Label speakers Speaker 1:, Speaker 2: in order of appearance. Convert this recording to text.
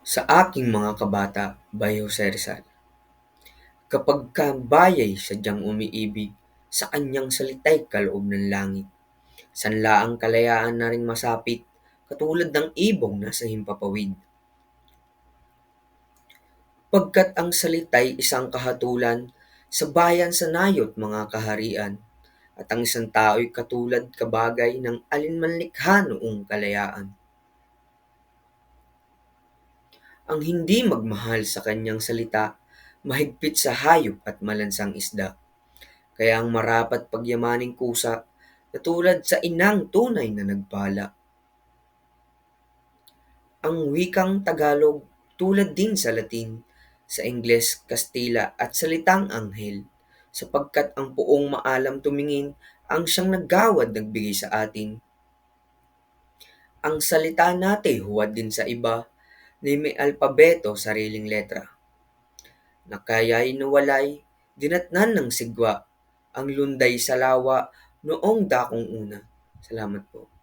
Speaker 1: Sa aking mga kabata, Bayo Rizal, kapagka bayay sadyang umiibig, sa kanyang salita'y kaloob ng langit. Sanlaang kalayaan na ring masapit, katulad ng ibong nasa himpapawid. Pagkat ang salita'y isang kahatulan, sa bayan sa nayot mga kaharian, at ang isang tao'y katulad kabagay ng alinman likha noong kalayaan. Ang hindi magmahal sa kanyang salita, mahigpit sa hayop at malansang isda. Kaya ang marapat pagyamaning kusa, katulad sa inang tunay na nagpala. Ang wikang Tagalog, tulad din sa Latin, sa Ingles, Kastila at salitang Anghel, sapagkat ang poong maalam tumingin ang siyang naggawad nagbigay sa atin. Ang salita natin huwad din sa iba, na may alpabeto sariling letra, na kaya'y nawalay, dinatnan ng sigwa, ang lunday sa lawa, noong dakong una. Salamat po.